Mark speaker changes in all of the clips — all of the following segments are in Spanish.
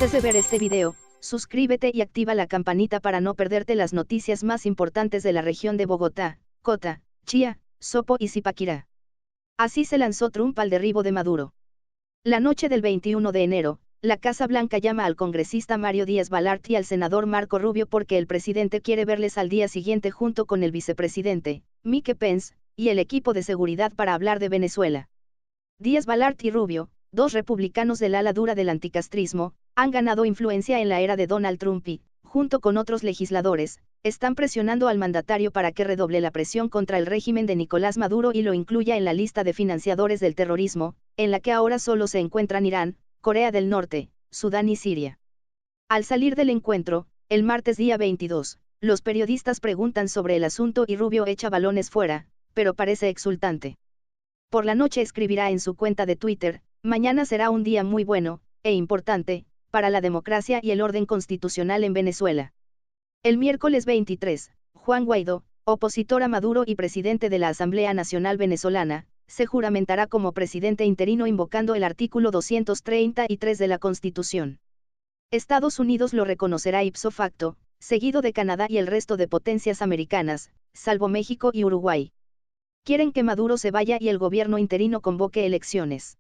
Speaker 1: Antes de ver este video, suscríbete y activa la campanita para no perderte las noticias más importantes de la región de Bogotá, Cota, Chía, Sopo y Zipaquirá. Así se lanzó Trump al derribo de Maduro. La noche del 21 de enero, la Casa Blanca llama al congresista Mario Díaz-Balart y al senador Marco Rubio porque el presidente quiere verles al día siguiente junto con el vicepresidente, Mike Pence, y el equipo de seguridad para hablar de Venezuela. Díaz-Balart y Rubio, dos republicanos del ala dura del anticastrismo, han ganado influencia en la era de Donald Trump y, junto con otros legisladores, están presionando al mandatario para que redoble la presión contra el régimen de Nicolás Maduro y lo incluya en la lista de financiadores del terrorismo, en la que ahora solo se encuentran Irán, Corea del Norte, Sudán y Siria. Al salir del encuentro, el martes día 22, los periodistas preguntan sobre el asunto y Rubio echa balones fuera, pero parece exultante. Por la noche escribirá en su cuenta de Twitter: mañana será un día muy bueno, e importante, para la democracia y el orden constitucional en Venezuela. El miércoles 23, Juan Guaidó, opositor a Maduro y presidente de la Asamblea Nacional Venezolana, se juramentará como presidente interino invocando el artículo 233 de la Constitución. Estados Unidos lo reconocerá ipso facto, seguido de Canadá y el resto de potencias americanas, salvo México y Uruguay. Quieren que Maduro se vaya y el gobierno interino convoque elecciones.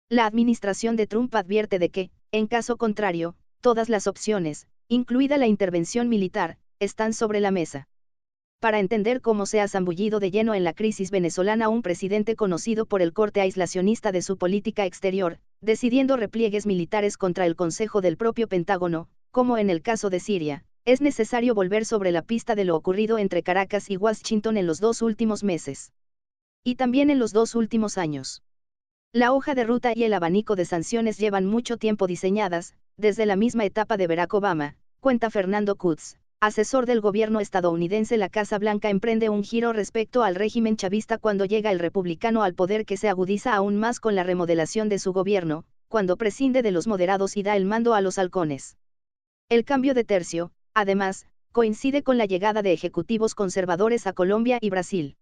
Speaker 1: La administración de Trump advierte de que, en caso contrario, todas las opciones, incluida la intervención militar, están sobre la mesa. Para entender cómo se ha zambullido de lleno en la crisis venezolana un presidente conocido por el corte aislacionista de su política exterior, decidiendo repliegues militares contra el Consejo del propio Pentágono, como en el caso de Siria, es necesario volver sobre la pista de lo ocurrido entre Caracas y Washington en los 2 últimos meses. Y también en los 2 últimos años. La hoja de ruta y el abanico de sanciones llevan mucho tiempo diseñadas, desde la misma etapa de Barack Obama, cuenta Fernando Kutz, asesor del gobierno estadounidense. La Casa Blanca emprende un giro respecto al régimen chavista cuando llega el republicano al poder, que se agudiza aún más con la remodelación de su gobierno, cuando prescinde de los moderados y da el mando a los halcones. El cambio de tercio, además, coincide con la llegada de ejecutivos conservadores a Colombia y Brasil.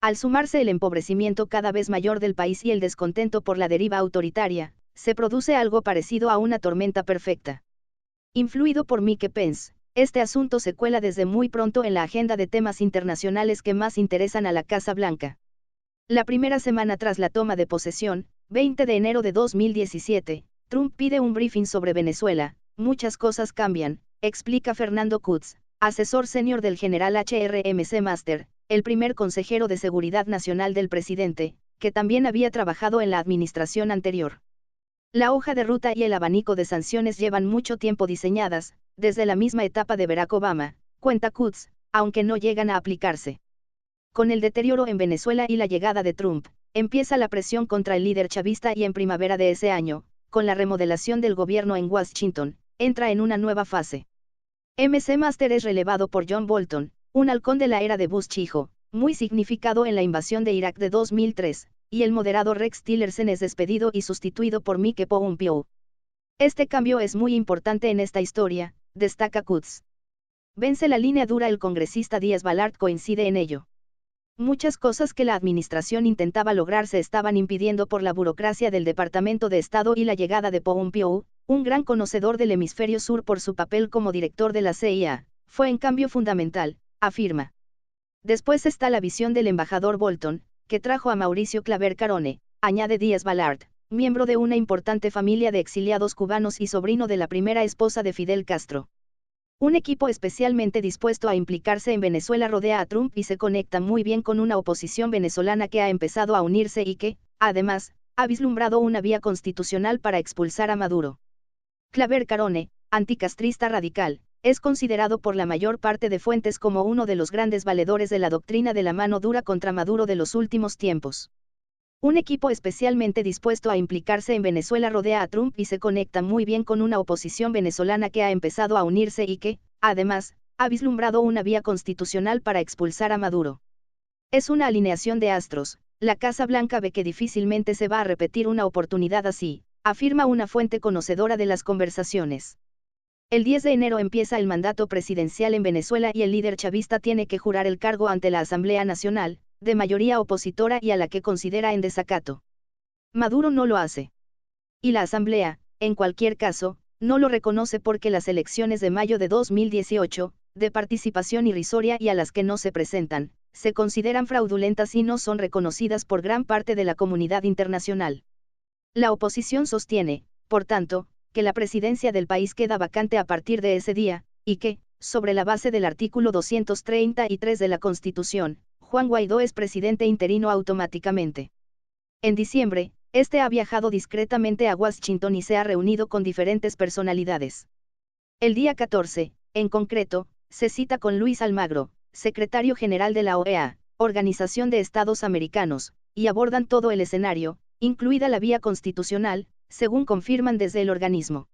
Speaker 1: Al sumarse el empobrecimiento cada vez mayor del país y el descontento por la deriva autoritaria, se produce algo parecido a una tormenta perfecta. Influido por Mike Pence, este asunto se cuela desde muy pronto en la agenda de temas internacionales que más interesan a la Casa Blanca. La primera semana tras la toma de posesión, 20 de enero de 2017, Trump pide un briefing sobre Venezuela. Muchas cosas cambian, explica Fernando Kutz, asesor senior del general HRMC Master, el primer consejero de Seguridad Nacional del presidente, que también había trabajado en la administración anterior. La hoja de ruta y el abanico de sanciones llevan mucho tiempo diseñadas, desde la misma etapa de Barack Obama, cuenta Kutz, aunque no llegan a aplicarse. Con el deterioro en Venezuela y la llegada de Trump, empieza la presión contra el líder chavista y en primavera de ese año, con la remodelación del gobierno en Washington, entra en una nueva fase. MC Master es relevado por John Bolton, un halcón de la era de Bush hijo, muy significado en la invasión de Irak de 2003, y el moderado Rex Tillerson es despedido y sustituido por Mike Pompeo. Este cambio es muy importante en esta historia, destaca Kutz. Vence la línea dura el congresista Díaz-Balart coincide en ello. Muchas cosas que la administración intentaba lograr se estaban impidiendo por la burocracia del Departamento de Estado y la llegada de Pompeo, un gran conocedor del hemisferio sur por su papel como director de la CIA, fue en cambio fundamental, afirma. Después está la visión del embajador Bolton, que trajo a Mauricio Claver Carone, añade Díaz-Balart, miembro de una importante familia de exiliados cubanos y sobrino de la primera esposa de Fidel Castro. Un equipo especialmente dispuesto a implicarse en Venezuela rodea a Trump y se conecta muy bien con una oposición venezolana que ha empezado a unirse y que, además, ha vislumbrado una vía constitucional para expulsar a Maduro. Claver Carone, anticastrista radical, es considerado por la mayor parte de fuentes como uno de los grandes valedores de la doctrina de la mano dura contra Maduro de los últimos tiempos. Un equipo especialmente dispuesto a implicarse en Venezuela rodea a Trump y se conecta muy bien con una oposición venezolana que ha empezado a unirse y que, además, ha vislumbrado una vía constitucional para expulsar a Maduro. Es una alineación de astros. La Casa Blanca ve que difícilmente se va a repetir una oportunidad así, afirma una fuente conocedora de las conversaciones. El 10 de enero empieza el mandato presidencial en Venezuela y el líder chavista tiene que jurar el cargo ante la Asamblea Nacional, de mayoría opositora y a la que considera en desacato. Maduro no lo hace. Y la Asamblea, en cualquier caso, no lo reconoce porque las elecciones de mayo de 2018, de participación irrisoria y a las que no se presentan, se consideran fraudulentas y no son reconocidas por gran parte de la comunidad internacional. La oposición sostiene, por tanto, que la presidencia del país queda vacante a partir de ese día, y que, sobre la base del artículo 233 de la Constitución, Juan Guaidó es presidente interino automáticamente. En diciembre, este ha viajado discretamente a Washington y se ha reunido con diferentes personalidades. El día 14, en concreto, se cita con Luis Almagro, secretario general de la OEA, Organización de Estados Americanos, y abordan todo el escenario, incluida la vía constitucional, según confirman desde el organismo.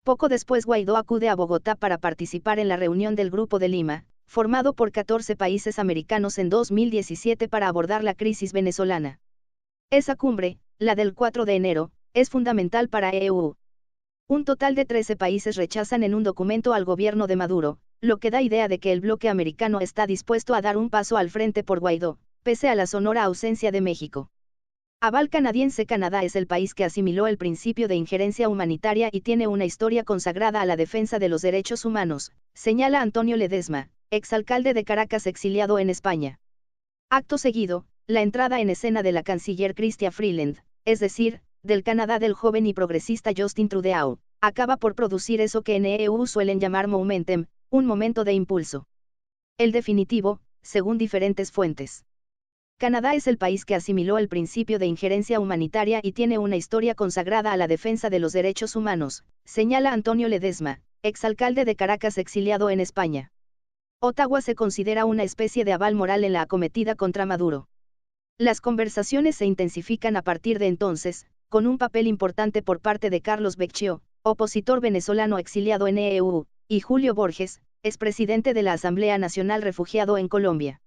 Speaker 1: Poco después Guaidó acude a Bogotá para participar en la reunión del Grupo de Lima, formado por 14 países americanos en 2017 para abordar la crisis venezolana. Esa cumbre, la del 4 de enero, es fundamental para EU. Un total de 13 países rechazan en un documento al gobierno de Maduro, lo que da idea de que el bloque americano está dispuesto a dar un paso al frente por Guaidó, pese a la sonora ausencia de México. Aval canadiense. Canadá es el país que asimiló el principio de injerencia humanitaria y tiene una historia consagrada a la defensa de los derechos humanos, señala Antonio Ledesma, exalcalde de Caracas exiliado en España. Acto seguido, la entrada en escena de la canciller Chrystia Freeland, es decir, del Canadá del joven y progresista Justin Trudeau, acaba por producir eso que en EU suelen llamar momentum, un momento de impulso. El definitivo, según diferentes fuentes. Canadá es el país que asimiló el principio de injerencia humanitaria y tiene una historia consagrada a la defensa de los derechos humanos, señala Antonio Ledesma, exalcalde de Caracas exiliado en España. Ottawa se considera una especie de aval moral en la acometida contra Maduro. Las conversaciones se intensifican a partir de entonces, con un papel importante por parte de Carlos Becchio, opositor venezolano exiliado en EU, y Julio Borges, expresidente de la Asamblea Nacional refugiado en Colombia.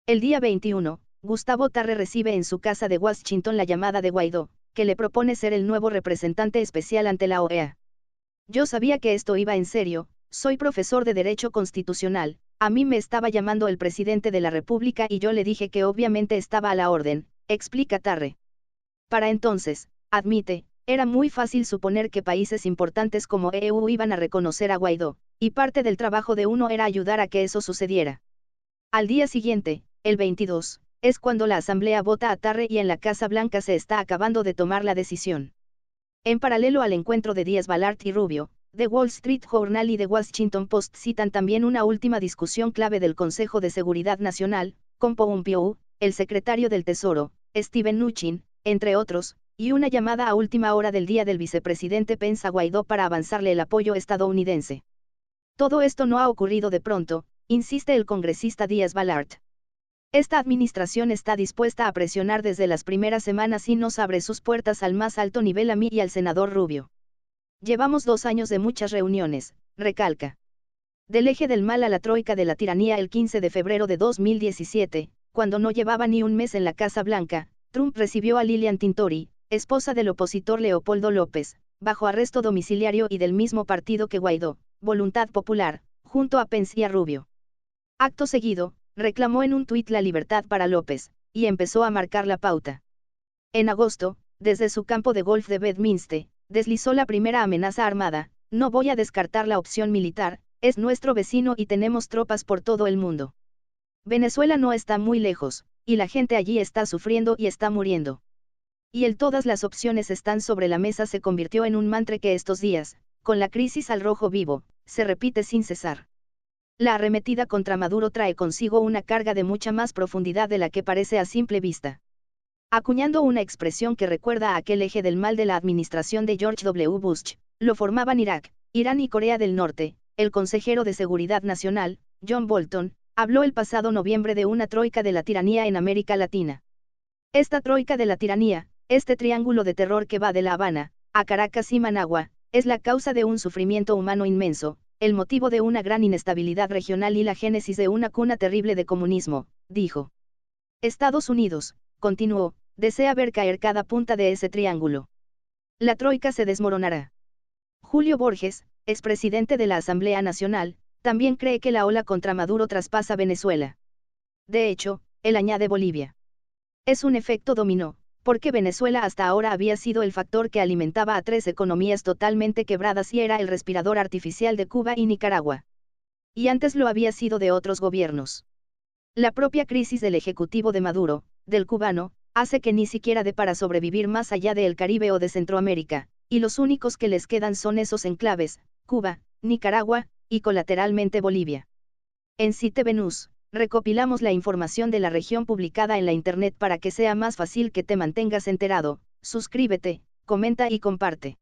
Speaker 1: El día 21, Gustavo Tarre recibe en su casa de Washington la llamada de Guaidó, que le propone ser el nuevo representante especial ante la OEA. Yo sabía que esto iba en serio, soy profesor de Derecho Constitucional, a mí me estaba llamando el presidente de la República y yo le dije que obviamente estaba a la orden, explica Tarre. Para entonces, admite, era muy fácil suponer que países importantes como EU iban a reconocer a Guaidó, y parte del trabajo de uno era ayudar a que eso sucediera. Al día siguiente, el 22, es cuando la Asamblea vota a Tarre y en la Casa Blanca se está acabando de tomar la decisión. En paralelo al encuentro de Díaz-Balart y Rubio, The Wall Street Journal y The Washington Post citan también una última discusión clave del Consejo de Seguridad Nacional, con Pompeo, el secretario del Tesoro, Steven Mnuchin, entre otros, y una llamada a última hora del día del vicepresidente Pence a Guaidó para avanzarle el apoyo estadounidense. Todo esto no ha ocurrido de pronto, insiste el congresista Díaz-Balart. Esta administración está dispuesta a presionar desde las primeras semanas y nos abre sus puertas al más alto nivel a mí y al senador Rubio. Llevamos 2 años de muchas reuniones, recalca. Del eje del mal a la troika de la tiranía. El 15 de febrero de 2017, cuando no llevaba ni un mes en la Casa Blanca, Trump recibió a Lilian Tintori, esposa del opositor Leopoldo López, bajo arresto domiciliario y del mismo partido que Guaidó, Voluntad Popular, junto a Pence y a Rubio. Acto seguido, reclamó en un tuit la libertad para López, y empezó a marcar la pauta. En agosto, desde su campo de golf de Bedminster, deslizó la primera amenaza armada: no voy a descartar la opción militar, es nuestro vecino y tenemos tropas por todo el mundo. Venezuela no está muy lejos, y la gente allí está sufriendo y está muriendo. Y todas las opciones están sobre la mesa se convirtió en un mantra que estos días, con la crisis al rojo vivo, se repite sin cesar. La arremetida contra Maduro trae consigo una carga de mucha más profundidad de la que parece a simple vista. Acuñando una expresión que recuerda a aquel eje del mal de la administración de George W. Bush, lo formaban Irak, Irán y Corea del Norte, el consejero de Seguridad Nacional, John Bolton, habló el pasado noviembre de una troika de la tiranía en América Latina. Esta troika de la tiranía, este triángulo de terror que va de La Habana a Caracas y Managua, es la causa de un sufrimiento humano inmenso, el motivo de una gran inestabilidad regional y la génesis de una cuna terrible de comunismo, dijo. Estados Unidos, continuó, desea ver caer cada punta de ese triángulo. La troika se desmoronará. Julio Borges, expresidente de la Asamblea Nacional, también cree que la ola contra Maduro traspasa Venezuela. De hecho, él añade Bolivia. Es un efecto dominó, Porque Venezuela hasta ahora había sido el factor que alimentaba a tres economías totalmente quebradas y era el respirador artificial de Cuba y Nicaragua. Y antes lo había sido de otros gobiernos. La propia crisis del ejecutivo de Maduro, del cubano, hace que ni siquiera dé para sobrevivir más allá del Caribe o de Centroamérica, y los únicos que les quedan son esos enclaves, Cuba, Nicaragua, y colateralmente Bolivia. En CITV News, recopilamos la información de la región publicada en la Internet para que sea más fácil que te mantengas enterado. Suscríbete, comenta y comparte.